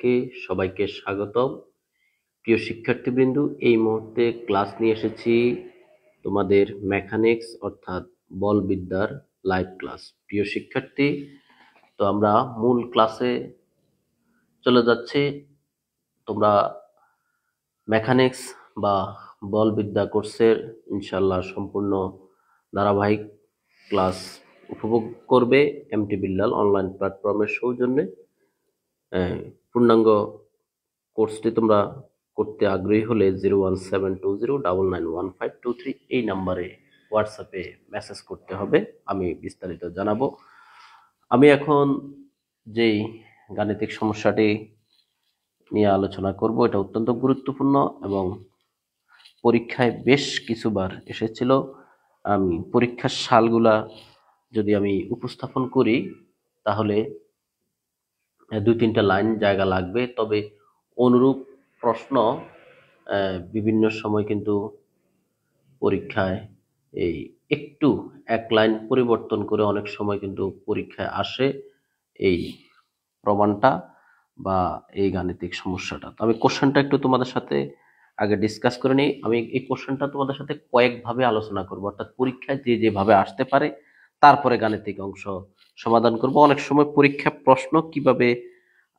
কে সবাইকে স্বাগতম। প্রিয় শিক্ষার্থীবৃন্দ, এই মুহূর্তে ক্লাস নিয়ে এসেছি তোমাদের মেকানিক্স অর্থাৎ বলবিদ্যার লাইভ ক্লাস। প্রিয় শিক্ষার্থী, তো আমরা মূল ক্লাসে চলে যাচ্ছি। তোমরা মেকানিক্স বা বলবিদ্যা কোর্সের ইনশাআল্লাহ সম্পূর্ণ ধারাবাহিক ক্লাস উপভোগ করবে এমটি বিল্লাল অনলাইন প্ল্যাটফর্মের সৌজন্যে। পূর্ণাঙ্গ কোর্সটি তোমরা করতে আগ্রহী হলে 01720991523 এই নাম্বারে হোয়াটসঅ্যাপে মেসেজ করতে হবে, আমি বিস্তারিত জানাবো। আমি এখন যেই গাণিতিক সমস্যাটি নিয়ে আলোচনা করব এটা অত্যন্ত গুরুত্বপূর্ণ এবং পরীক্ষায় বেশ কিছুবার এসেছিল। আমি পরীক্ষার সালগুলা যদি আমি উপস্থাপন করি তাহলে 2-3টা লাইন জায়গা লাগবে, তবে অনুরূপ প্রশ্ন বিভিন্ন সময় কিন্তু পরীক্ষায় এই একটু এক লাইন পরিবর্তন করে অনেক সময় কিন্তু পরীক্ষায় আসে এই প্রমাণটা বা এই গাণিতিক সমস্যাটা। তো আমি কোশ্চেনটা একটু তোমাদের সাথে আগে ডিসকাস করে নিই। আমি এই কোশ্চেনটা তোমাদের সাথে কয়েকভাবে আলোচনা করব, অর্থাৎ পরীক্ষায় যেভাবে আসতে পারে তারপরে গাণিতিক অংশ সমাধান করব। অনেক সময় পরীক্ষা প্রশ্ন কিভাবে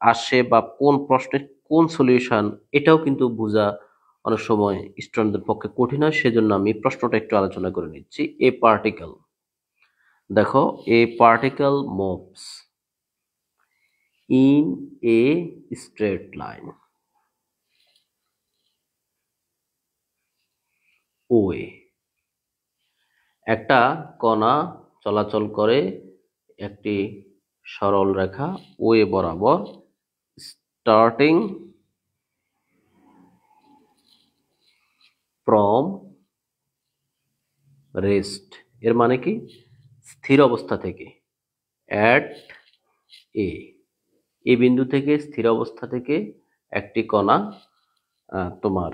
আসে বা কোন প্রশ্নের কোন সলিউশন এটাও কিন্তু বোঝা অনেক সময় স্টুডেন্টদের পক্ষে কঠিন হয়, সেজন্য আমি প্রশ্নটা একটু আলোচনা করে নিচ্ছি। এ পার্টিকেল, দেখো, a particle moves in a straight line way, একটা কণা চলাচল করে একটি সরল রেখা ওয়ে বরাবর, স্টার্টিং ফ্রম রেস্ট, এর মানে কি স্থির অবস্থা থেকে, অ্যাট এ বিন্দু থেকে স্থির অবস্থা থেকে একটি কণা তোমার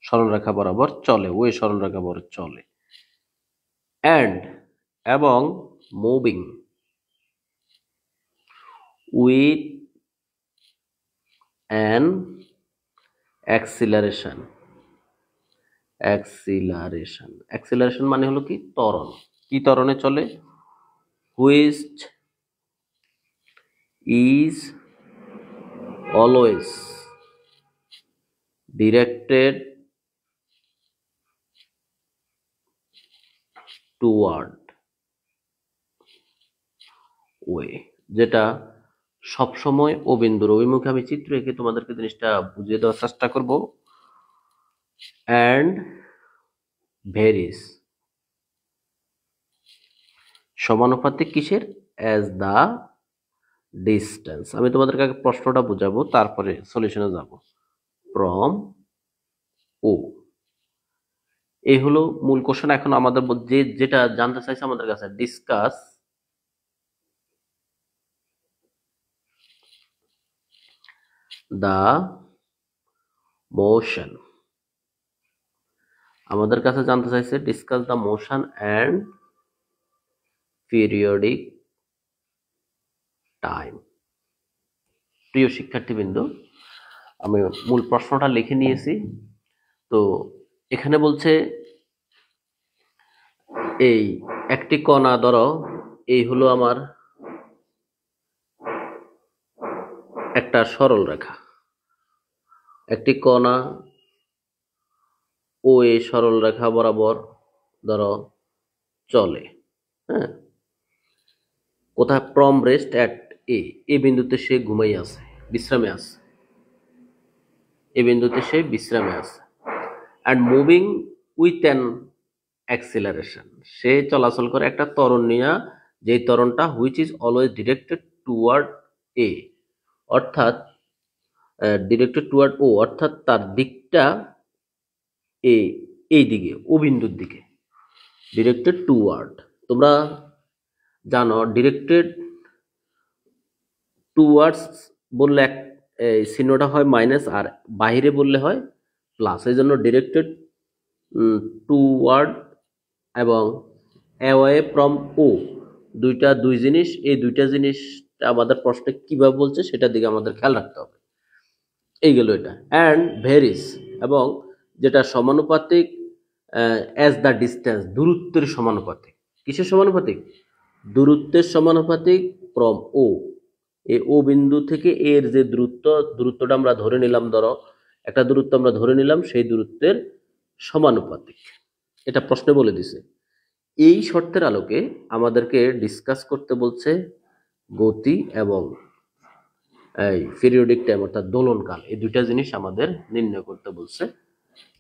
সরলরেখা বরাবর চলে, ওই সরলরেখা বরাবর চলে, এবং moving with an acceleration. Acceleration মানে হলো কি ত্বরণ, কি ত্বরণে চলে, which is always directed toward way, যেটা সবসময় ও বিন্দুর অভিমুখে। আমি চিত্র এঁকে তোমাদেরকে জিনিসটা বুঝিয়ে দেওয়ার চেষ্টা করব। অ্যান্ড ভেরিস, সমানুপাতিক কিসের, অ্যাজ দ্য ডিস্টেন্স। আমি তোমাদেরকে আগে প্রশ্নটা বুঝাবো তারপরে সলিউশনে যাব। ফ্রম ও, এই হলো মূল কোশ্চেন। এখন আমাদের যেটা জানতে চাইছে আমাদের কাছে, ডিসকাস দ্য মোশন, আমাদের কাছে জানতে চাইছে discuss the motion and periodic time. প্রিয় শিক্ষার্থীবৃন্দ, আমি মূল প্রশ্নটা লিখে নিয়েছি। তো এখানে বলছে এই একটি কণা, ধরো এই হলো আমার একটা সরল রেখা, একটি কণা ও এই সরল রেখা বরাবর ধরো চলে, হ্যাঁ, কোথায়, ফ্রম রেস্ট অ্যাট এ বিন্দুতে সে ঘুমাই আছে, বিশ্রামে আছে, এ বিন্দুতে সে বিশ্রামে আছে, and moving with an acceleration, সে চলাচল করে একটা ত্বরণ নিয়ে, যেই ত্বরণটা which is always directed toward a, অর্থাৎ ডিরেক্টেড টুয়ার্ড ও, অর্থাৎ তার দিকটা এই দিকে, ও বিন্দুর দিকে, ডিরেক্টেড টুয়ার্ড। তোমরা জানো ডিরেক্টেড টুয়ার্ডস বললে চিহ্নটা হয় মাইনাস, আর বাহিরে বললে হয় প্লাস। এই জন্য ডিরেক্টেড টুয়ার্ড এবং অ্যাওয়ে ফ্রম ও, দুই জিনিস, এই দুইটা জিনিস আমাদের প্রশ্নে কিভাবে বলছে সেটার দিকে আমাদের খেয়াল রাখতে হবে। এই গেল এটা, অ্যান্ড ভেরিস, এবং যেটা সমানুপাতিক অ্যাজ দ্য ডিস্টেন্স, দূরত্বের সমানুপাতিক। কিসের সমানুপাতিক? দূরত্বের সমানুপাতিক ফ্রম ও, এই ও বিন্দু থেকে এর যে দূরত্বটা আমরা ধরে নিলাম, ধরো একটা দূরত্ব আমরা ধরে নিলাম, সেই দূরত্বের সমানুপাতিক। এটা প্রশ্নে বলে দিছে। এই শর্তের আলোকে আমাদেরকে ডিসকাস করতে বলছে গতি এবং এই পিরিয়ডিক টাইম অর্থাৎ দোলনকাল, এই দুইটা জিনিস আমাদের নির্ণয় করতে বলছে।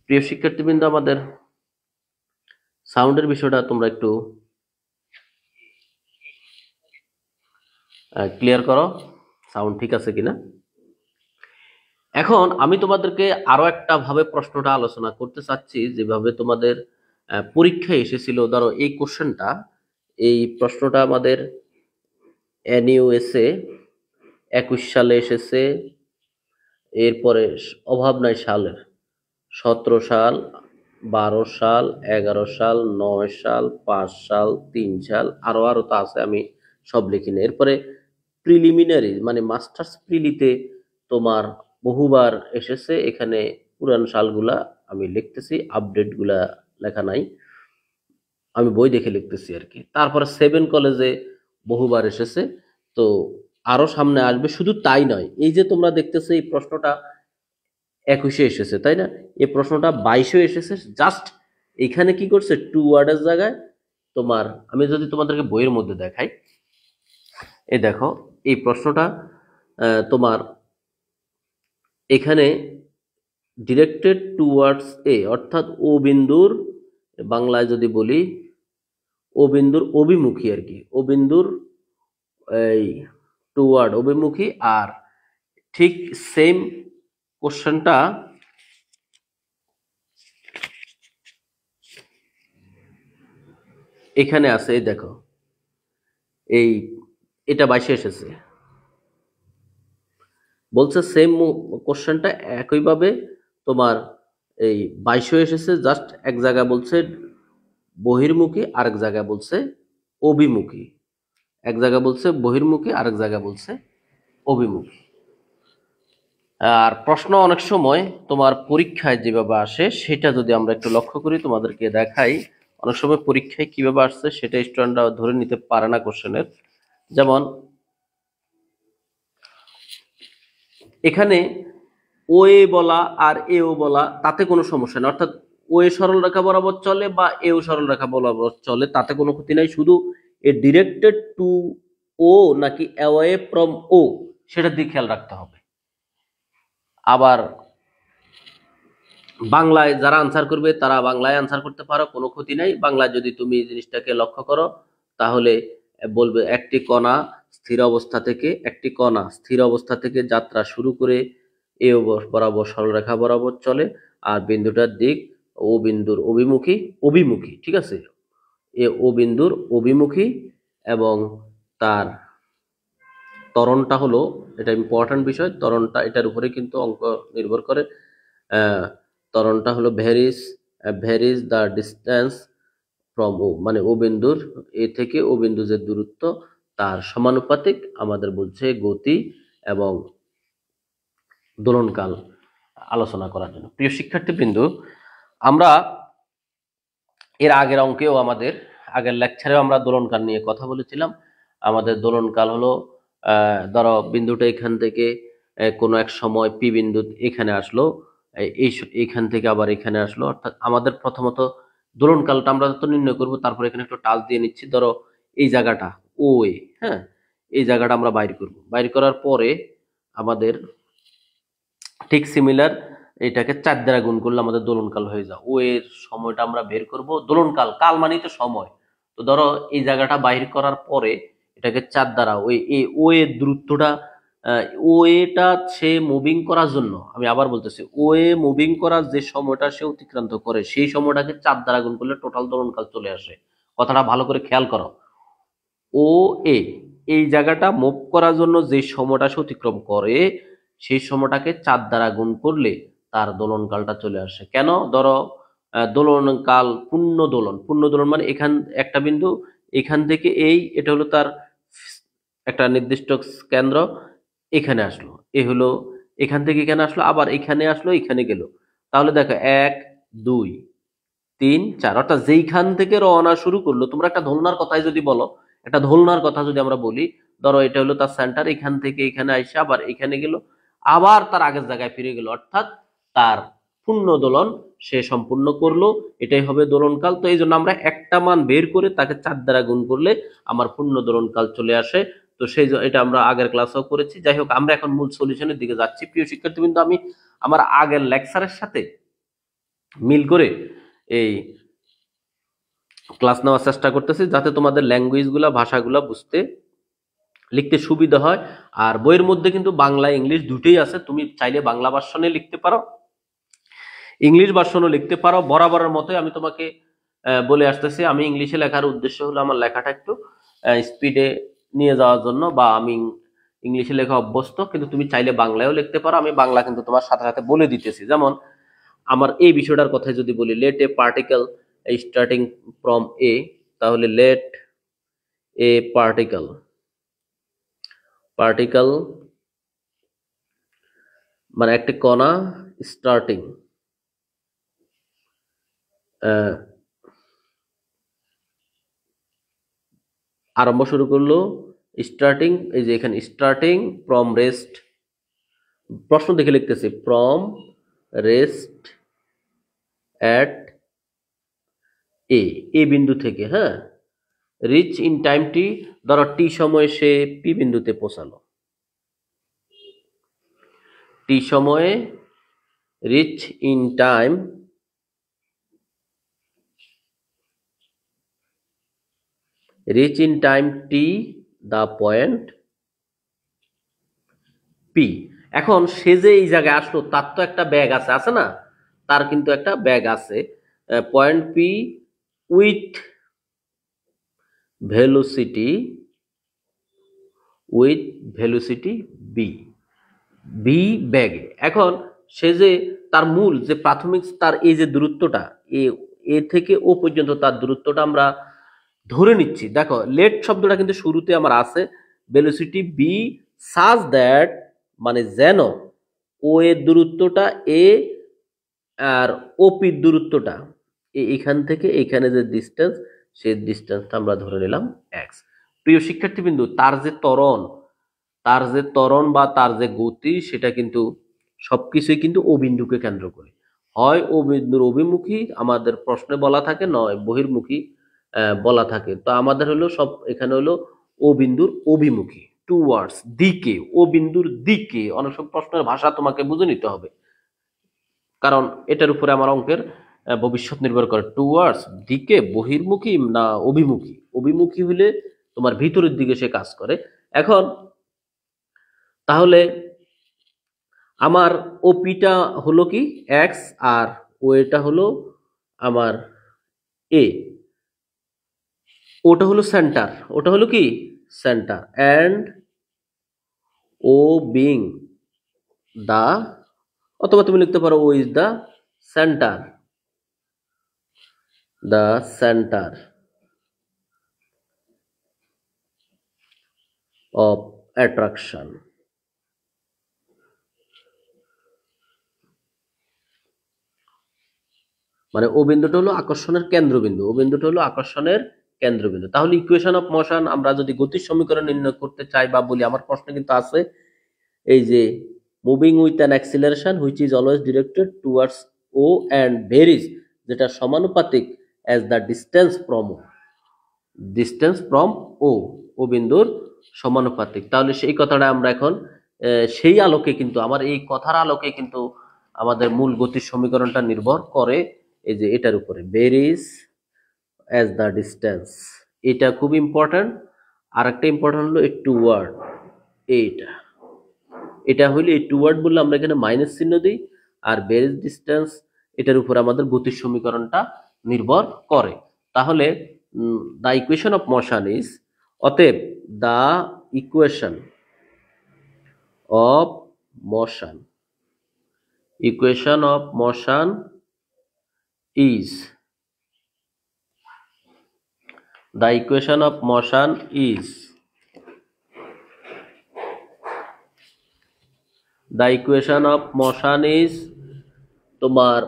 প্রিয় শিক্ষার্থীবৃন্দ, আমাদের সাউন্ডের বিষয়টা তোমরা একটু ক্লিয়ার করো, সাউন্ড ঠিক আছে কিনা। এখন আমি তোমাদেরকে আরো একটা ভাবে প্রশ্নটা আলোচনা করতে চাচ্ছি, যেভাবে তোমাদের পরীক্ষায় এসেছিল। ধরো এই কোশ্চেনটা, এই প্রশ্নটা আমাদের এনইউএসএ 21 সালে এসেছে, এরপরে অভাব নাই সালের 17 সাল, 12 সাল, 11 সাল, 9 সাল, 5 সাল, 3 সাল, আরো তো আছে, আমি সব লিখিনি। এরপরে প্রিলিমিনারি মানে মাস্টার্স প্রিলিতে তোমার বহুবার এসেছে, এখানে পুরান সালগুলা আমি লিখতেছি, আপডেটগুলা লেখা নাই, আমি বই দেখে লিখতেছি আর কি। তারপরে 7 কলেজে বহুবার এসেছে, তো আরো সামনে আসবে। শুধু তাই নয়, এই যে তোমরা দেখতেছো এই প্রশ্নটা 21-এ এসেছে, তাই না? এই প্রশ্নটা 22-এ এসেছে। জাস্ট এখানে কি করছে, টু ওয়ার্ডের জায়গায় তোমার, আমি যদি তোমাদেরকে বইয়ের মধ্যে দেখাই, এই দেখো এই প্রশ্নটা তোমার এখানে ডিরেক্টেড টুয়ার্ডস এ, অর্থাৎ ও বিন্দুর, বাংলায় যদি বলি ও বিন্দুর অভিমুখী আর কি, ও বিন্দুর এই টুয়ার্ড অভিমুখী। আর ঠিক সেম কোশ্চেনটা এখানে আছে, এই দেখো এই এটা 22-এ এসেছে, বলছে সেম কোশ্চেনটা একইভাবে তোমার এই 22-এ এসেছে। জাস্ট এক জায়গায় বলছে বহির্মুখী, আরেক জায়গায় বলছে অভিমুখী, এক জায়গায় বলছে বহির্মুখী, আরেক জায়গায় বলছে অভিমুখী। আর প্রশ্ন অনেক সময় তোমার পরীক্ষায় যেভাবে আসে সেটা যদি আমরা একটু লক্ষ্য করি, তোমাদেরকে দেখাই অনেক সময় পরীক্ষায় কিভাবে আসছে সেটা স্টুডেন্টরা ধরে নিতে পারে না কোশ্চেনের। যেমন এখানে ও এ বলা আর এও বলা, তাতে কোনো সমস্যা নেই, অর্থাৎ ও এ সরল রেখা বরাবর চলে বা এও সরল রেখা বরাবর চলে, তাতে কোনো ক্ষতি নাই। শুধু এ ডিরেক্টেড টু ও নাকি অ্যাওয়ে ফ্রম ও, সেটার দিকে খেয়াল রাখতে হবে। আবার বাংলায় যারা আনসার করবে তারা বাংলায় আনসার করতে পারো, কোনো ক্ষতি নাই। বাংলায় যদি তুমি জিনিসটাকে লক্ষ্য করো তাহলে বলবে একটি কণা স্থির অবস্থা থেকে যাত্রা শুরু করে এ বরাবর সরলরেখা বরাবর চলে, আর বিন্দুটার দিক ও বিন্দুর অভিমুখী, ঠিক আছে, এ ও বিন্দুর অভিমুখী, এবং তার ত্বরণটা হলো, এটা ইম্পর্টেন্ট বিষয়, ত্বরণটা এটার উপরে কিন্তু অঙ্ক নির্ভর করে। ত্বরণটা হলো ভ্যারিজ দ্য ডিস্টেন্স ফ্রম ও, মানে ও বিন্দুর এ থেকে ও বিন্দু যে দূরত্ব তার সমানুপাতিক আমাদের বলছে গতি এবং দোলনকাল আলোচনা করার জন্য। প্রিয় শিক্ষার্থীবৃন্দ, আমরা এর আগের অঙ্কেও আমাদের আগের লেকচারেও আমরা দোলনকাল নিয়ে কথা বলেছিলাম। আমাদের দোলনকাল হলো ধরো বিন্দুটা এখান থেকে কোনো এক সময় পি বিন্দু এখানে আসলো, এইখান থেকে আবার এখানে আসলো, অর্থাৎ আমাদের প্রথমত দোলনকালটা আমরা তো নির্ণয় করব, তারপর এখানে একটু টাচ দিয়ে নিচ্ছি। ধরো এই জায়গাটা ও এ, হ্যাঁ, এই জায়গাটা আমরা বাইর করব। বাইর করার পরে আমাদের ঠিক সিমিলার এটাকে 4 দ্বারা গুণ করলে আমাদের দোলনকাল হয়ে যায়। ও এর সময়টা আমরা বের করব। দোলনকাল, কাল মানেই তো সময়। তো ধরো এই জায়গাটা বাইর করার পরে এটাকে 4 দ্বারা ও এর দূরত্বটা, ও এটা সে মুভিং করার জন্য, আমি আবার বলতেছি, ও এ মুভিং করার যে সময়টা সে অতিক্রান্ত করে সেই সময়টাকে 4 দ্বারা গুণ করলে টোটাল দোলনকাল চলে আসে। কথাটা ভালো করে খেয়াল করো। ও এ এই জায়গাটা মুভ করার জন্য যে সময়টা সে অতিক্রম করে সেই সময়টাকে 4 দ্বারা গুণ করলে তার দোলনকালটা চলে আসে। কেন? ধরো দোলনকাল পূর্ণ দোলন মানে এখান একটা বিন্দু, এখান থেকে এটা হলো তার একটা নির্দিষ্ট কেন্দ্র, এখানে আসলো, এ হলো এখান থেকে এখানে আসলো, আবার এখানে আসলো, এখানে গেল। তাহলে দেখো 1 2 3 4, অর্থাৎ যেইখান থেকে রওনা শুরু করলো, তোমরা একটা দোলনার কথাই যদি বলো, একটা দোলনার কথা যদি আমরা বলি, ধরো এটা হলো তার সেন্টার, এখান থেকে এখানে আইসা আবার এখানে গেল, আবার তার আগের জায়গায় ফিরে গেল, অর্থাৎ তার পূর্ণ দোলন সে সম্পূর্ণ করলো। এটাই হবে দোলনকাল। তো এই জন্য আমরা একটা মান বের করে তাকে 4 দ্বারা গুণ করলে আমার পূর্ণ দোলনকাল চলে আসে। তো এটা আমরা আগের ক্লাসেও করেছি। যাই হোক, আমরা এখন মূল সলিউশনের দিকে যাচ্ছি। প্রিয় শিক্ষার্থীবৃন্দ, আমি আমার আগের লেকচারের সাথে মিল করে এই ক্লাস নেওয়ার চেষ্টা করতেছি, যাতে তোমাদের ল্যাঙ্গুয়েজগুলা, ভাষাগুলা বুঝতে লিখতে সুবিধা হয়। আর বইয়ের মধ্যে কিন্তু বাংলা ইংলিশ দুটোই আছে, তুমি চাইলে বাংলা ভার্সনে লিখতে পারো, ইংলিশ ভার্সনও লিখতে পারো। বরাবরের মতোই আমি তোমাকে বলে আসতেছি, আমি ইংলিশে লেখার উদ্দেশ্য হলো আমার লেখাটা একটু স্পিডে নিয়ে যাওয়ার জন্য, বা আমি ইংলিশে লেখা অভ্যস্ত, কিন্তু তুমি চাইলে বাংলায়ও লিখতে পারো। আমি বাংলা কিন্তু তোমার সাথে সাথে বলে দিতেছি। যেমন আমার এই বিষয়টার কথা যদি বলি, let a particle starting from A, তাহলে লেট এ পার্টিকেল, পার্টিকেল মানে একটি কণা, স্টার্টিং আরম্ভ শুরু করলো, স্টার্টিং, এই যে এখানে স্টার্টিং ফ্রম রেস্ট, প্রশ্ন দেখে লিখতেছি, ফ্রম রেস্ট অ্যাট এ, এ বিন্দু থেকে, হ্যাঁ, রিচ ইন টাইম টি, ধরো টি সময়ে সে পি বিন্দুতে পৌঁছালো, টি সময়ে, reach in time, reach in time t the point P. এখন সে যে এই জায়গায় আসলো, তার তো একটা ব্যাগ আছে, আছে না? তার কিন্তু একটা ব্যাগ আছে, point P with velocity, with velocity v, v ব্যাগে। এখন সে যে তার মূল যে প্রাথমিক তার এই যে দূরত্বটা, এ, এ থেকে ও পর্যন্ত তার দূরত্বটা আমরা ধরে নিচ্ছি। দেখো লেট শব্দটা কিন্তু শুরুতে আমার আছে, ভেলোসিটি বি সাজ দ্যাট, মানে যেন ও এর দূরত্বটা এ, আর ওপির দূরত্বটা এখান থেকে এখানে যে ডিস্টেন্স, সেই ডিস্টেন্সটা আমরা ধরে নিলাম এক্স। প্রিয় শিক্ষার্থীবৃন্দ, তার যে ত্বরণ বা তার যে গতি, সেটা কিন্তু সবকিছুই কিন্তু ও বিন্দুকে কেন্দ্র করে। হয় ও বিন্দুর অভিমুখী আমাদের প্রশ্নে বলা থাকে, নয় বহির্মুখী বলা থাকে। তো আমাদের হলো সব এখানে হলো ও বিন্দুর অভিমুখী, টুয়ার্ডস, দিকে, ও বিন্দুর দিকে। অনেক সব প্রশ্নের ভাষা তোমাকে বুঝে নিতে হবে, কারণ এটার উপরে আমার অঙ্কের ভবিষ্যৎ নির্ভর করে। টুয়ার্ডস দিকে, বহির্মুখী না অভিমুখী? অভিমুখী হলে তোমার ভিতরের দিকে সে কাজ করে। এখন তাহলে আমার ওপিটা হলো কি এক্স, আর ও এটা হলো আমার এ, ওটা হলো সেন্টার, ওটা হলো কি centre, and O being the, অথবা তুমি লিখতে পারো O is the centre, the centre of attraction. মানে ও বিন্দুটা হলো আকর্ষণের কেন্দ্রবিন্দু, ও বিন্দুটা হলো আকর্ষণের কেন্দ্রবিন্দু। তাহলে ইকুয়েশন অফ মোশন আমরা যদি গতির সমীকরণ নির্ণয় করতে চাই বা বলি, আমার প্রশ্ন কিন্তু আছে এই যে moving with an acceleration which is always directed towards O and varies, যেটা সমানুপাতিক as the distance from O, O বিন্দুর সমানুপাতিক। তাহলে সেই কথাটা আমরা এখন সেই আলোকে কিন্তু, আমার এই কথার আলোকে কিন্তু আমাদের মূল গতির সমীকরণটা নির্ভর করে এই যে এটার উপরে, ভেরিজ অ্যাজ দ্য ডিস্টেন্স। এটা খুব ইম্পর্টেন্ট। আর একটা ইম্পর্টেন্ট হলো এই টু ওয়ার্ড, এইটা, এটা হইলে এই টু ওয়ার্ড বললে আমরা এখানে মাইনাস চিহ্ন দিই, আর ভেরিজ ডিস্টেন্স এটার উপর আমাদের গতির সমীকরণটা নির্ভর করে। তাহলে the equation of motion is, অতএব the equation of motion, equation of motion is, the equation of motion is the equation of motion is, তোমার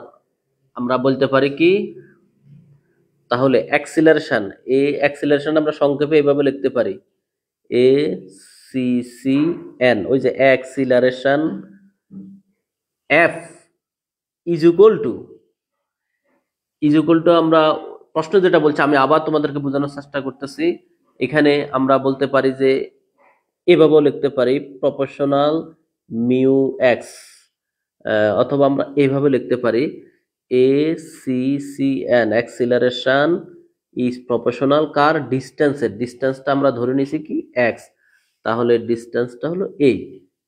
আমরা বলতে পারি কি, তাহলে অ্যাক্সিলারেশন, অ্যাক্সিলারেশন আমরা সংক্ষেপে এইভাবে লিখতে পারি, এ সি সি এন, ওই যে acceleration F is equal two আমরা প্রশ্ন যেটা বলছে, আমি আবার তোমাদেরকে বোঝানোর চেষ্টা করতেছি। এখানে আমরা বলতে পারি যে এভাবেও লিখতে পারি প্রপোর্শনাল মিউ এক্স, অথবা আমরা এইভাবে লিখতে পারি A C C N acceleration is proportional কার ডিস্টেন্সটা আমরা ধরে নিছি কি এক্স, তাহলে ডিস্টেন্সটা হলো এই,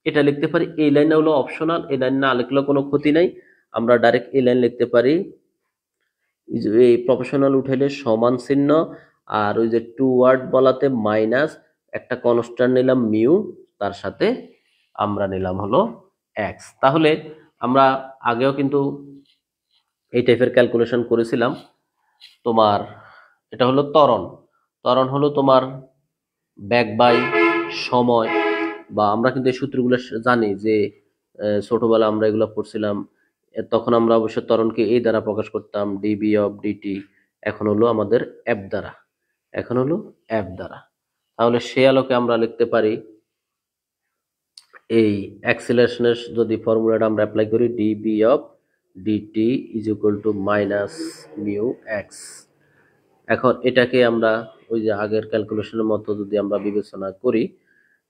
এটা লিখতে পারি। এই লাইনটা হলো অপশনাল, এই লাইন না লিখলেও কোনো ক্ষতি নাই, আমরা ডাইরেক্ট এই লাইন লিখতে পারি। এই প্রফেশনাল উঠাইলে সমান চিহ্ন, আর ওই যে টু ওয়ার্ড বলাতে মাইনাস একটা কনস্ট্যান্ট নিলাম মিউ, তার সাথে আমরা নিলাম হলো এক্স। তাহলে আমরা আগেও কিন্তু এই টাইপের ক্যালকুলেশন করেছিলাম। তোমার এটা হলো ত্বরণ হলো তোমার ব্যাক বাই সময়, বা আমরা কিন্তু এই সূত্রগুলো জানি যে ছোটবেলা আমরা এগুলো পড়ছিলাম। তখন আমরা অবশ্য ত্বরণকে এই দ্বারা প্রকাশ করতাম, ডিবি অফ ডিটি। এখন হলো আমাদের এফ দ্বারা। তাহলে সে আলোকে আমরা লিখতে পারি এই অ্যাক্সিলারেশনের যদি ফর্মুলাটা আমরা অ্যাপ্লাই করি, dv of dt is equal to minus mu x. এখন এটাকে আমরা ওই যে আগের ক্যালকুলেশনের মতো যদি আমরা বিবেচনা করি,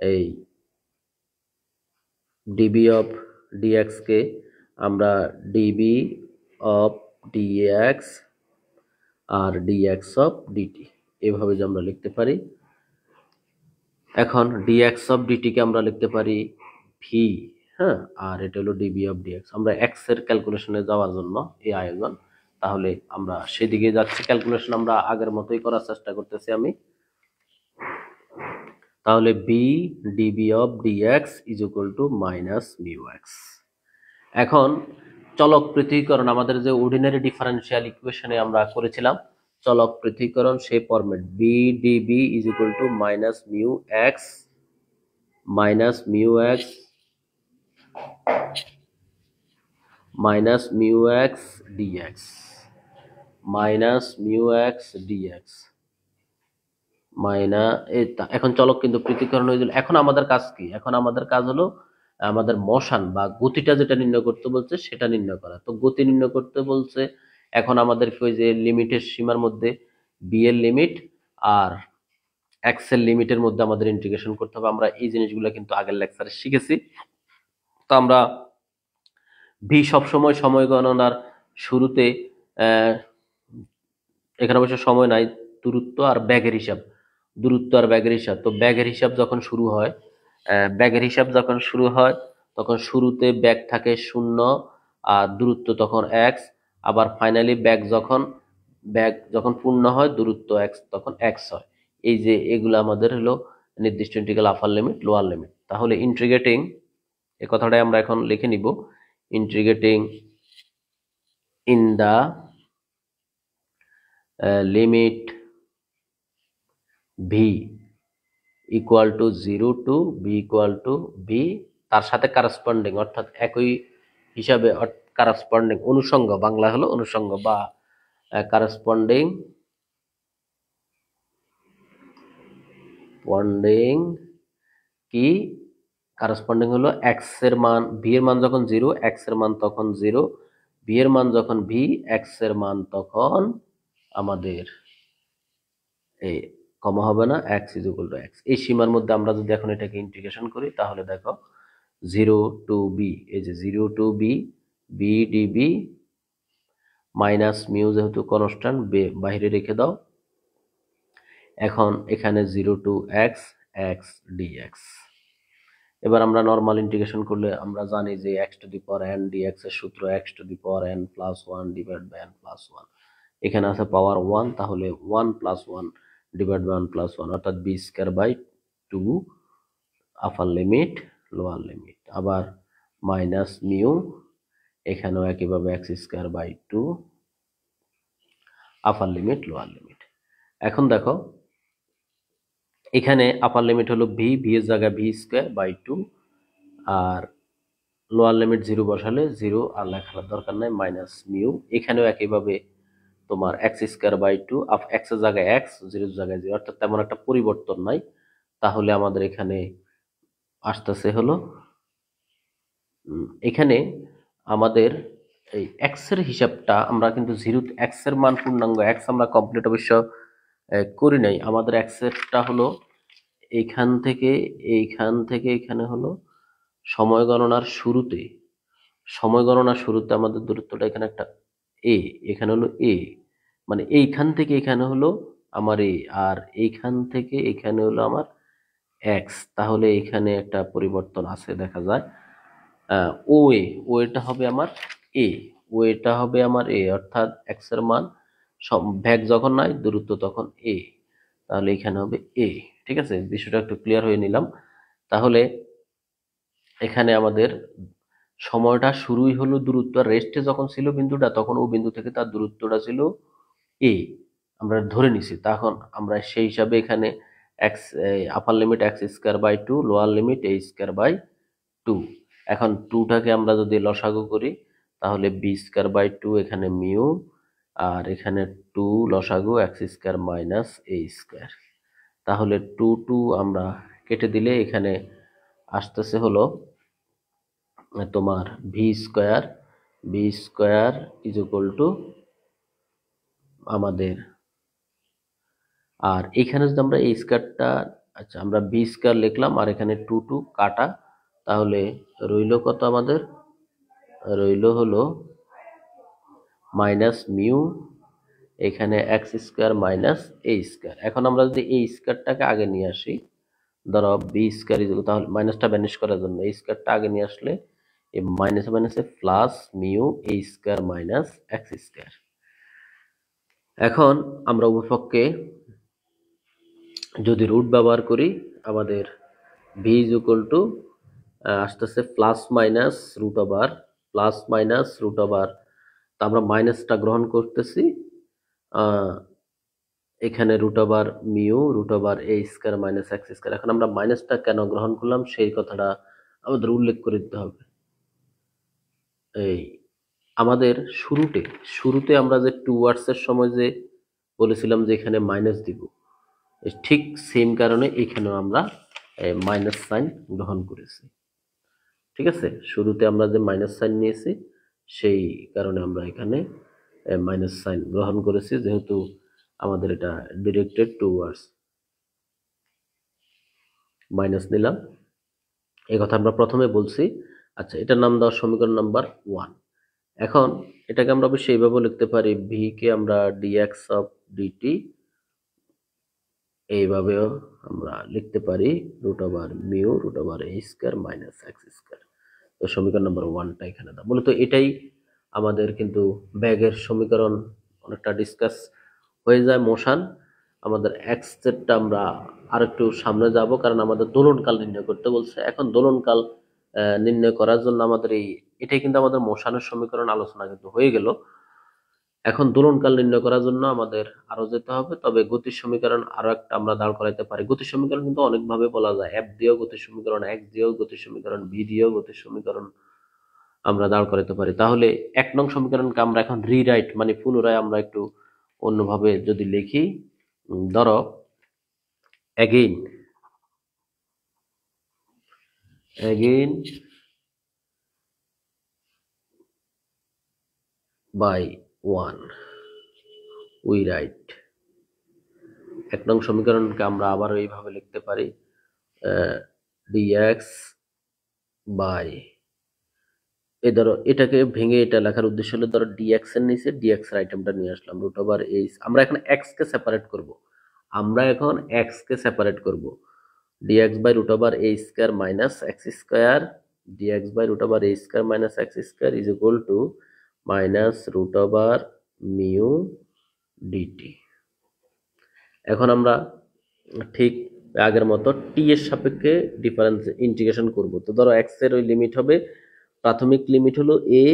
এই ডিবি অফ ডিএক্স কে আমরা ডিবি অফ ডিএক্স আর ডিএক্স অফ ডিটি এভাবে যে আমরা লিখতে পারি। এখন ডিএক্স অফ ডিটি কে আমরা লিখতে পারি ভি, হ্যাঁ, আর এটা হলো ডিবি অফ ডিএক্স। আমরা এক্স এর ক্যালকুলেশনে যাওয়ার জন্য এই আয়োজন, তাহলে আমরা সেদিকে যাচ্ছি। ক্যালকুলেশন আমরা আগের মতোই করার চেষ্টা করতেছি আমি। তাহলে v dv of dx is equal to minus mu x. এখন চলক পৃথকীকরণ, আমাদের যে অর্ডিনারি ডিফারেনশিয়াল ইকুয়েশনে আমরা করেছিলাম চলক পৃথকীকরণ, সেই format v dv is equal to minus mu x minus mu x dx minus mu x dx এখন চলক কিন্তু পৃথকীকরণ হয়ে গেল। এখন আমাদের কাজ কি? এখন আমাদের কাজ হলো আমাদের মোশন বা গতিটা যেটা নির্ণয় করতে বলছে সেটা নির্ণয় করা। তো গতি নির্ণয় করতে বলছে, এখন আমাদেরকে ওই যে লিমিটের সীমার মধ্যে বি এর লিমিট আর এক্স এর লিমিটের মধ্যে আমাদের ইন্টিগ্রেশন করতে হবে। আমরা এই জিনিসগুলো কিন্তু আগের লেকচারে শিখেছি। তো আমরা ভি সবসময় সময় গণনার শুরুতে, এখানে অবশ্য সময় নাই, দূরত্ব আর ব্যাগের হিসাব, তো ব্যাগের হিসাব যখন শুরু হয় তখন শুরুতে ব্যাগ থাকে 0 আর দূরত্ব তখন এক্স, আবার ফাইনালি ব্যাগ যখন পূর্ণ হয় দূরত্ব এক্স তখন এক্স হয়। এই যে এগুলো আমাদের হলো নির্দিষ্ট integral upper limit lower limit. তাহলে ইন্টিগ্রেটিং, এই কথাটাই আমরা এখন লিখে নিব, integrating in the limit v equal to 0 to v equal to v, তার সাথে কারেসপন্ডিং অর্থাৎ একই হিসাবে কারেসপন্ডিং অনুষঙ্গ, বাংলা হলো অনুষঙ্গ বা কারেসপন্ডিং কি কারেসপন্ডিং হলো এক্স এর মান, ভি এর মান যখন 0 এক্স এর মান তখন 0, ভি এর মান যখন ভি এক্স এর মান তখন আমাদের এই কমা হবে না, x is equal two x. এই সীমার মধ্যে আমরা যদি এখন এটাকে ইন্টিগ্রেশন করি তাহলে দেখো 0 টু বি, এই যে 0 to v v dv minus mu যেহেতু কনস্ট্যান্ট বাইরে রেখে দাও। এখন এখানে 0 টু এক্স এক্স ডিএক্স। এবার আমরা নর্মাল ইন্টিগ্রেশন করলে আমরা জানি যে x to the power n dx এর সূত্র x to the power n plus 1 divide by n plus 1। এখানে আছে পাওয়ার 1, তাহলে 1 প্লাস 1 ডিভাইড বাই 1 প্লাস 1 অর্থাৎ v square by 2 upper limit lower limit. আবার মাইনাস মিউ, এখানেও একইভাবে x square by 2 upper limit lower limit. এখন দেখো এখানে আপার লিমিট হলো ভি, ভি এর জায়গায় ভি স্কয়ার বাই 2, আর লোয়ার লিমিট 0 বসালে 0 আর লেখার দরকার নাই, মাইনাস মিউ। এখানেও একইভাবে তোমার এক্স স্কোয়ার বাই টু, এক্সের জায়গায় এক্স, 0 জায়গায় 0, অর্থাৎ তেমন একটা পরিবর্তন নাই। তাহলে আমাদের এখানে আসতেছে হলো এখানে আমাদের এই এক্স এর হিসাবটা আমরা কিন্তু 0 এক্স এর মান পূর্ণাঙ্গ এক্স আমরা কমপ্লিট অবশ্য করি নাই। আমাদের এক্স এরটা হলো এইখান থেকে এখানে হলো সময় গণনার শুরুতে, আমাদের দূরত্বটা এখানে একটা এ, এখানে হলো এ, মানে এইখান থেকে এখানে হলো আমার এ, আর এইখান থেকে এখানে হলো আমার এক্স। তাহলে এখানে একটা পরিবর্তন আছে দেখা যায়। ওয়েটা হবে আমার এ, ওয়েটা হবে আমার এ, অর্থাৎ এক্স এর মান ভ্যাগ যখন নাই দূরত্ব তখন এ, তাহলে এখানে হবে এ। ঠিক আছে, বিষয়টা একটু ক্লিয়ার হয়ে নিলাম। তাহলে এখানে আমাদের সময়টা শুরুই হলো দূরত্ব, রেস্টে যখন ছিল বিন্দুটা তখন ও বিন্দু থেকে তার দূরত্বটা ছিল এ, আমরা ধরে নিছি। তখন আমরা সেই হিসাবে এখানে x, upper limit x square by two, lower limit a square by two. এখন টুটাকে আমরা যদি লসাগু করি তাহলে বি স্কোয়ার বাই টু, এখানে মিউ, আর এখানে টু লসাগু x square minus a square. তাহলে টু টু আমরা কেটে দিলে এখানে আসতেছে হলো তোমার v square, is equal to আমাদের, আর এখানে যদি আমরা এই স্কোয়ারটা, আচ্ছা আমরা বি স্কোয়ার লিখলাম আর এখানে টু টু কাটা, তাহলে রইল কত আমাদের, রইল হলো মাইনাস মিউ, এখানে x square minus a square. এখন আমরা যদি এই স্কোয়ারটাকে আগে নিয়ে আসি, ধরো বি স্কোয়ার, তাহলে মাইনাসটা ব্যানিশ করার জন্য এই স্কোয়ারটা আগে নিয়ে আসলে এই মাইনাসে মাইনাসে plus mu a square minus x square. এখন আমরা উভয়পক্ষে যদি রুট ব্যবহার করি, আমাদের ভি ইজ ইকুয়াল টু আসতেছে প্লাস মাইনাস রুট ওভার, তা আমরা মাইনাসটা গ্রহণ করতেছি, এখানে root over mu root over a square minus x square. এখন আমরা মাইনাসটা কেন গ্রহণ করলাম সেই কথাটা আমাদের উল্লেখ করে দিতে হবে। এই আমাদের শুরুতে আমরা যে টুয়ার্ডস এর সময় যে বলেছিলাম যে এখানে মাইনাস দিব, ঠিক সেম কারণে এখানেও আমরা মাইনাস সাইন গ্রহণ করেছি। ঠিক আছে, শুরুতে আমরা যে মাইনাস সাইন নিয়েছি সেই কারণে আমরা এখানে মাইনাস সাইন গ্রহণ করেছি, যেহেতু আমাদের এটা ডিরেক্টেড টুয়ার্ডস, মাইনাস নিলাম। এই কথা আমরা প্রথমে বলছি। আচ্ছা, এটার নাম দেওয়া সমীকরণ নাম্বার 1। এখন এটাকে আমরা অবশ্যই এইভাবে লিখতে পারি, ভি কে আমরা ডিএক্স অফ ডিটি, এইভাবেও আমরা লিখতে পারি root over mu root over a square minus x square. তো সমীকরণ নাম্বার 1টা এখানে দাও। মূলত এটাই আমাদের কিন্তু ব্যাগের সমীকরণ, অনেকটা ডিসকাস হয়ে যায় মোশন। আমাদের এক্স জেডটা আমরা আরেকটু সামনে যাব, কারণ আমাদের দোলনকাল নির্ণয় করতে বলছে। এখন দোলনকাল নির্ণয় করার জন্য আমাদের এটাই কিন্তু আমাদের মোশনের সমীকরণ আলোচনা কিন্তু হয়ে গেল। এখন দোলনকাল নির্ণয় করার জন্য আমাদের আরো যেতে হবে, তবে গতির সমীকরণ আরো একটা আমরা দাঁড় করাইতে পারি। গতির সমীকরণ কিন্তু অনেকভাবে বলা যায়, এফ দিয়েও গতির সমীকরণ, এক্স দিয়েও গতির সমীকরণ, ভি দিয়েও গতির সমীকরণ আমরা দাঁড় করাইতে পারি। তাহলে 1 নং সমীকরণকে আমরা এখন রিরাইট, মানে পুনরায় আমরা একটু অন্যভাবে যদি লিখি, ধরো অ্যাগেইন বাই 1 উই রাইট। 1 নং সমীকরণকে আমরা আবার এইভাবে লিখতে পারি, ডিএক্স বাই, এই ধরো এটাকে ভেঙে এটা লেখার উদ্দেশ্য হলো, ধরো ডিএক্স এর নিচে ডিএক্স এর আইটেমটা নিয়ে আসলাম, রুট ওভার এইচ। আমরা এখন এক্স কে সেপারেট করব, dx by root over a square minus x square, dx by root over a square minus x square is equal to minus root over mu dt. এখন আমরা ঠিক আগের মতো টি এর সাপেক্ষে ডিফারেন্স ইন্টিগ্রেশন করব। তো ধরো এক্স এর ওই লিমিট হবে, প্রাথমিক লিমিট হলো এ,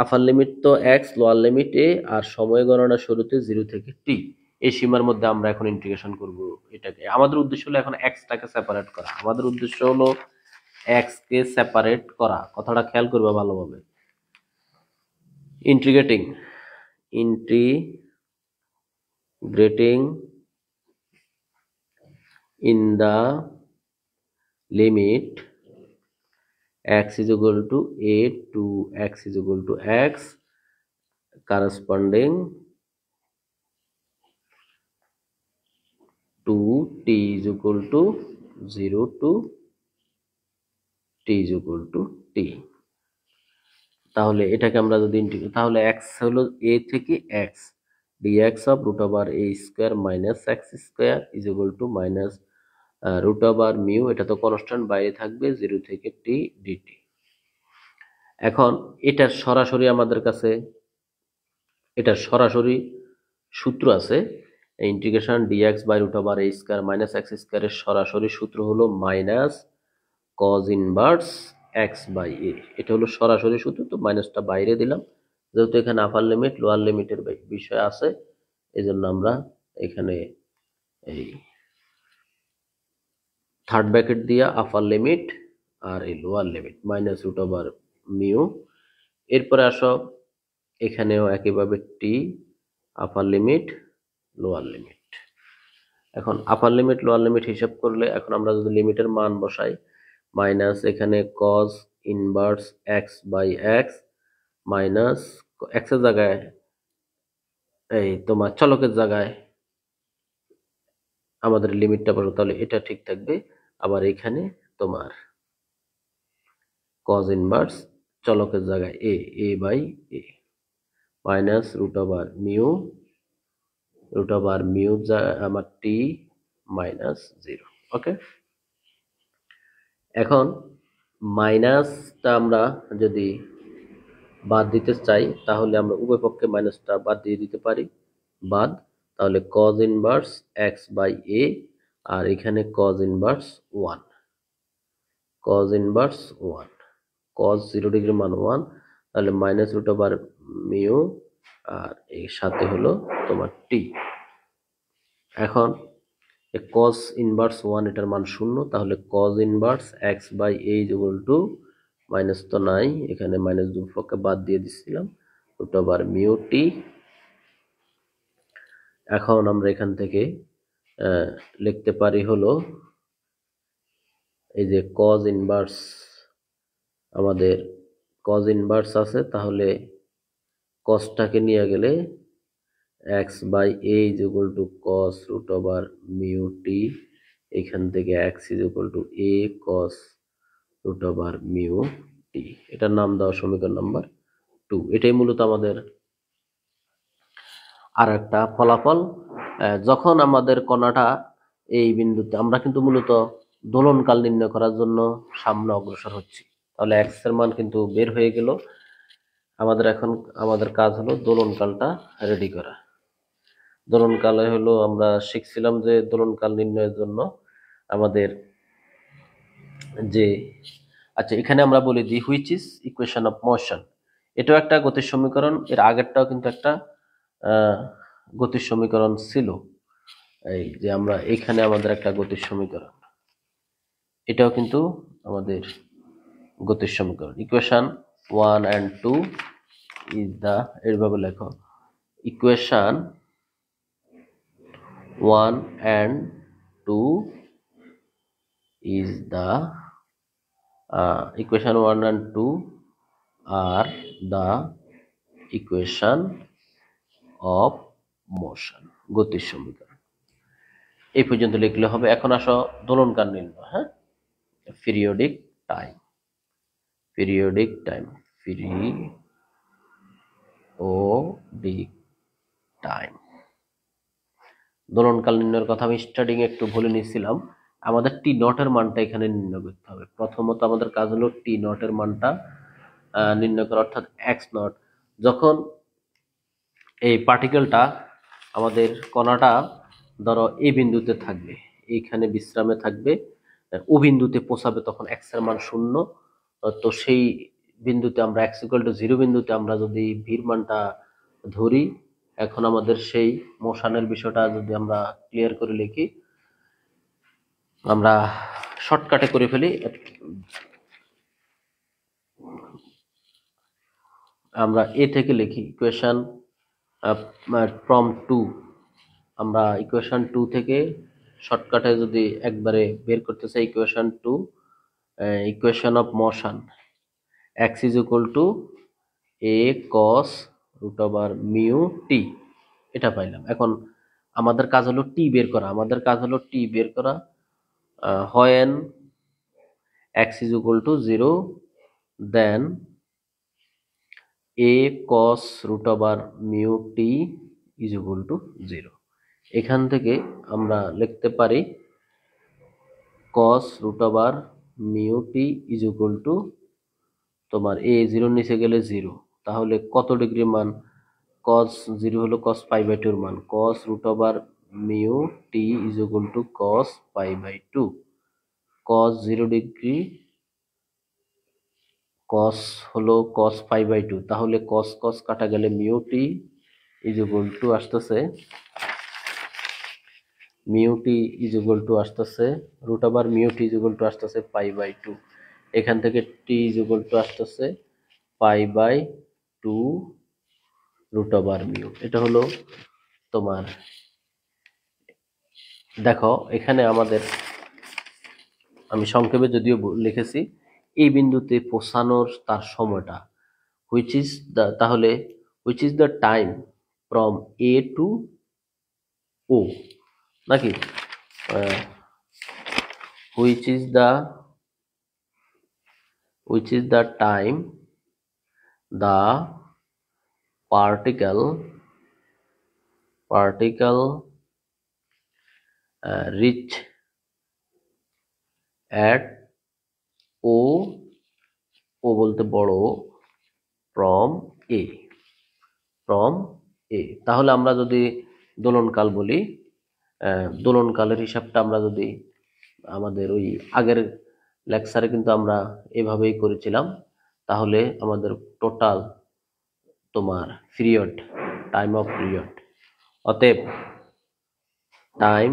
আপার লিমিট তো এক্স, লোয়ার লিমিট এ, আর সময় গণনা শুরুতে 0 থেকে টি, এই সীমার মধ্যে আমরা এখন ইন্টিগ্রেশন করব এটাকে। আমাদের উদ্দেশ্য হলো এখন এক্সটাকে সেপারেট করা, আমাদের উদ্দেশ্য হলো এক্স কে সেপারেট করা, কথাটা খেয়াল করবে ভালোভাবে। Integrating in the limit x is equal to a to x is equal to x corresponding to t is equal to 0 to t is equal to t। তাহলে এটাকে আমরা যদি তাহলে x হলো a থেকে x dx of root over a square minus x square is equal to minus root over mu, এটা তো constant বাইরে থাকবে 0 থেকে t dt। এখন এটার সরাসরি সূত্র আছে, integration dx by root over a square minus x স্কয়ারের সরাসরি সূত্র হলো minus cos inverse x by a। এটা হলো সরাসরি সূত্র, তো মাইনাসটা বাইরে দিলাম, যেহেতু এখানে আপার লিমিট লোয়ার লিমিটের বিষয় আছে, এজন্য আমরা এখানে এই থার্ড ব্র্যাকেট দিয়ে আপার লিমিট আর এই lower limit minus root over mu. এরপরে আসো এখানেও একইভাবে t upper limit lower limit. এখন আপার লিমিট লোয়ার লিমিট হিসাব করলে এখন আমরা যদি লিমিটের মান বসাই, মাইনাস এখানে cos inverse x by x minus x এর জায়গায় এই তোমার চলকের জায়গায় আমাদের লিমিটটা বসো, তাহলে এটা ঠিক থাকবে। আবার এখানে তোমার cos ইনভার্স চলকের জায়গায় a by a minus root over mu আমার t মাইনাস 0। ওকে, এখন মাইনাসটা আমরা যদি বাদ দিতে চাই তাহলে আমরা উভয় পক্ষে মাইনাসটা বাদ দিয়ে দিতে পারি, তাহলে cos inverse x by a আর এখানে cos ইনভার্স 1 cos 0 ডিগ্রি মান 1, তাহলে মাইনাস রুট ওভার মিউ আর এর সাথে হলো তোমার t। এখন cos ইনভার্স 1 এটার মান 0, তাহলে cos inverse x by a is equal to minus তো নাই, এখানে মাইনাস দুই পক্ষে বাদ দিয়ে দিচ্ছিলাম রুট ওভার মিউ t। এখন আমরা এখান থেকে লিখতে পারি হলো এই যে cos ইনভার্স, আমাদের cos ইনভার্স আছে, তাহলে cosটাকে নিয়ে গেলে x by a is equal to cos root over mu t, এখান থেকে x is equal to a cos root over mu t। এটার নাম দেওয়া সমীকরণ নাম্বার 2। এটাই মূলত আমাদের আর একটা ফলাফল। যখন আমাদের কণাটা এই বিন্দুতে, আমরা কিন্তু মূলত দোলনকাল নির্ণয় করার জন্য সামনে অগ্রসর হচ্ছি, তাহলে x এর মান কিন্তু বের হয়ে গেল। আমাদের কাজ হলো দোলনকালটা রেডি করা। দোলনকালে হলো আমরা শিখছিলাম যে দোলনকাল নির্ণয়ের জন্য আমাদের যে এখানে আমরা বলি the which is equation of motion, এটাও একটা গতির সমীকরণ, এর আগেরটাও কিন্তু একটা গতির সমীকরণ ছিল। এই যে আমরা এখানে আমাদের একটা গতির সমীকরণ, এটাও কিন্তু আমাদের গতির সমীকরণ। ইকুয়েশন 1 and 2 ইজ দা, এইভাবে লেখো, equation 1 and 2 is the equation 1 and 2 are the equation of motion, গতির সমীকরণ। এই পর্যন্ত লিখলে হবে। এখন আসো দোলনকাল নির্ণয়। হ্যাঁ, পিরিয়ডিক টাইম দোলনকাল নির্ণয়ের কথা আমি স্টার্টিং একটু বলে নিয়েছিলাম। আমাদের টি নটের মানটা এখানে নির্ণয় করতে হবে। প্রথমত আমাদের কাজ হলো টি নটের মানটা নির্ণয় করা, অর্থাৎ এক্স নট। যখন এই পার্টিকেলটা, আমাদের কণাটা ধরো এই বিন্দুতে থাকবে, এইখানে বিশ্রামে থাকবে, ও বিন্দুতে পৌঁছাবে, তখন এক্স এর মান 0। তো সেই বিন্দুতে আমরা x ইকুয়াল টু 0 বিন্দুতে আমরা যদি ভির মানটা ধরি, এখন আমাদের সেই মোশনের বিষয়টা যদি আমরা ক্লিয়ার করে লিখি, আমরা শর্টকাটে করে ফেলি। আমরা এ থেকে লিখি ইকুয়েশন ফ্রম টু, আমরা ইকুয়েশন টু থেকে শর্টকাটে যদি একবারে বের করতে চাই equation two, equation of motion x is equal to a cos root over mu t, এটা পাইলাম। এখন আমাদের কাজ হলো টি বের করা, when x is equal to 0 then a cos root over mu t is equal to 0। এখান থেকে আমরা লিখতে পারি cos root over mu t is equal two তোমার এ 0 নিচে গেলে 0, তাহলে কত ডিগ্রি মান, cos 0 হলো cos পাই বাই 2 এর মান, cos root over mu t is equal to cos pi by 2, cos 0 degree cos হলো cos পাই বাই 2, তাহলে cos cos কাটা গেলে mu t is equal to আসতেছে root over mu t is equal to আসতেছে pi by 2, এখান থেকে টি is equal to আসতেছে pi by 2 root over mu. এটা হলো তোমার, দেখো এখানে আমাদের আমি সংক্ষেপে যদিও লিখেছি এই বিন্দুতে পৌঁছানোর তার সময়টা তাহলে which is the time from A to O, নাকি which is the time the particle reach at O বলতে বড় ফ্রম এ, তাহলে আমরা যদি দোলনকাল বলি, দোলনকালের হিসাবটা আমরা যদি আমাদের ওই আগের লেকচারে কিন্তু আমরা এভাবেই করেছিলাম, তাহলে আমাদের টোটাল তোমার টাইম অফ পিরিয়ড, অতএব টাইম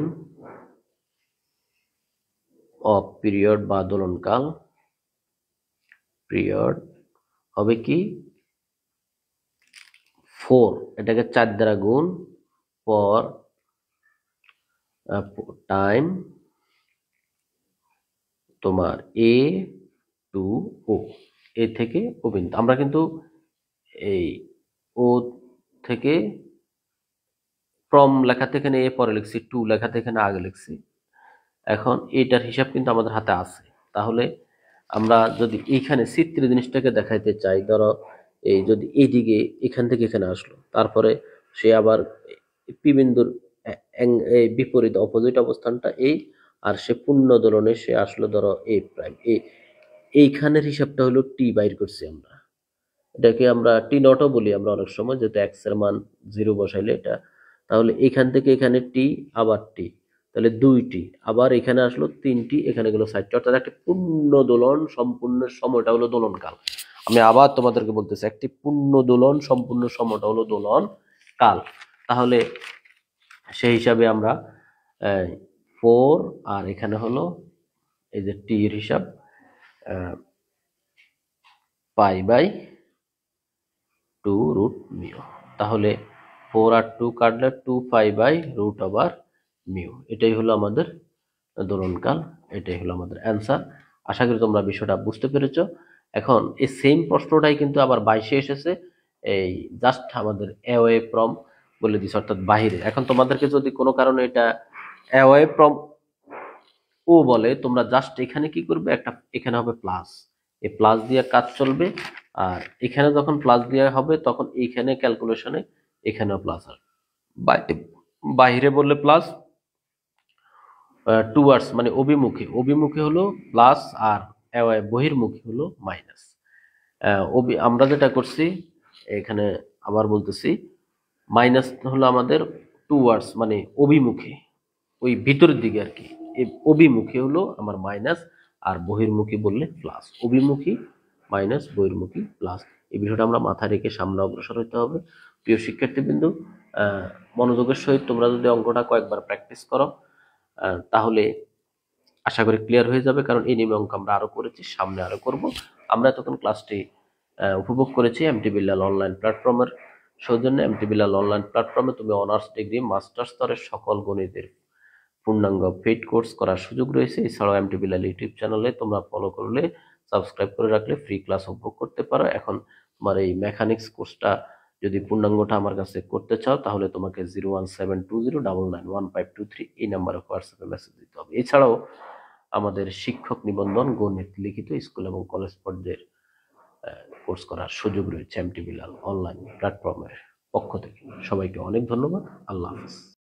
অফ পিরিয়ড বা দোলনকাল পিরিয়ড হবে কি 4, এটাকে 4 দ্বারা গুণ পর টাইম তোমার এ টু ও, এ থেকে ও বিন্দু। আমরা কিন্তু এই ও থেকে ফ্রম লেখাতে এখানে এ পরে লিখছি, টু লেখাতে এখানে আগে লিখছি, এখন এটার হিসাব কিন্তু আমাদের হাতে আছে। তাহলে আমরা যদি এইখানে চিত্রে জিনিসটাকে দেখাইতে চাই, ধরো এই যদি এইদিকে এখান থেকে এখানে আসলো, তারপরে সে আবার পি বিন্দুর এই বিপরীত অপোজিট অবস্থানটা এই, আর সে পূর্ণ দোলনে সে আসলো ধরো এ প্রাইম, এইখানের হিসাবটা হলো টি বাইর করছি আমরা, এটাকে আমরা টি নটও বলি আমরা অনেক সময়, যেহেতু এক্স এর মান 0 বসাইলে এটা, তাহলে এখান থেকে এখানে টি আবার টি, তাহলে 2টি, আবার এখানে আসলো 3টি, এখানে গেলো 4টি, অর্থাৎ একটি পূর্ণ দোলন সম্পূর্ণ সময়টা হলো দোলনকাল। আমি আবার তোমাদেরকে বলতেছি একটি পূর্ণ দোলন সম্পূর্ণ সময়টা হলো দোলন কাল। তাহলে সেই হিসাবে আমরা 4 আর এখানে হলো এই যে টি এর হিসাব পাই বাই 2 রুট মিউ, তাহলে 4 আর 2 কাটলে 2 pi by root over mu, এটাই হলো আমাদের দোলনকাল, এটাই হলো আমাদের অ্যান্সার। আশা করি তোমরা বিষয়টা বুঝতে পেরেছো। এখন এই সেম প্রশ্নটাই কিন্তু আবার 22-এ এসেছে, এই জাস্ট আমাদের অ্যাওয়ে ফ্রম বলে দিছে, অর্থাৎ বাহিরে। এখন তোমাদেরকে যদি কোনো কারণে এটা অ্যাওয়ে ফ্রম ও বলে, তোমরা জাস্ট এখানে কি করবে, একটা এখানে হবে প্লাস, এই প্লাস দিয়ে কাজ চলবে, আর এখানে যখন প্লাস দেওয়া হবে তখন এইখানে ক্যালকুলেশনে এখানেও প্লাস আসবে। বাইরে বললে প্লাস, টুয়ার্ডস মানে অভিমুখে হলো প্লাস, আর বহির্মুখী হলো মাইনাস। আমরা যেটা করছি এখানে আবার বলতেছি, মাইনাস হলো আমাদের টুয়ার্ডস মানে অভিমুখে, ওই ভিতরের দিকে আর কি, এই অভিমুখী হলো আমার মাইনাস, আর বহির্মুখী বললে প্লাস, অভিমুখী মাইনাস বহির্মুখী প্লাস। এই বিষয়টা আমরা মাথায় রেখে সামনে অগ্রসর হতে হবে। প্রিয় শিক্ষার্থীবৃন্দ, মনোযোগের সহিত তোমরা যদি অঙ্কটা কয়েকবার প্র্যাকটিস করো, তাহলে আশা করি ক্লিয়ার হয়ে যাবে, কারণ এই নিয়মে অঙ্ক আমরা আরো করেছি, সামনে আরো করব। আমরা এতক্ষণ ক্লাসটি উপভোগ করেছি এমটি বিল্লাল অনলাইন প্ল্যাটফর্মের সৌজন্যে। এমটি বিল্লাল অনলাইন প্ল্যাটফর্মে তুমি অনার্স ডিগ্রি মাস্টার্স স্তরের সকল গণিতের পূর্ণাঙ্গ পেইড কোর্স করার সুযোগ রয়েছে। এছাড়াও এমটি বিল্লাল ইউটিউব চ্যানেলে তোমরা ফলো করলে, সাবস্ক্রাইব করে রাখলে ফ্রি ক্লাস উপভোগ করতে পারো। এখন তোমার এই মেকানিক্স কোর্সটা যদি পূর্ণাঙ্গটা আমার কাছে করতে চাও, তাহলে তোমাকে 01720991523 এই নাম্বারে হোয়াটসঅ্যাপে মেসেজ দিতে হবে। এছাড়াও আমাদের শিক্ষক নিবন্ধন গণিত লিখিত স্কুল এবং কলেজ পর্যায়ের কোর্স করার সুযোগ রয়েছে এমটি বিল্লাল অনলাইন প্ল্যাটফর্মের পক্ষ থেকে। সবাইকে অনেক ধন্যবাদ। আল্লাহ হাফিজ।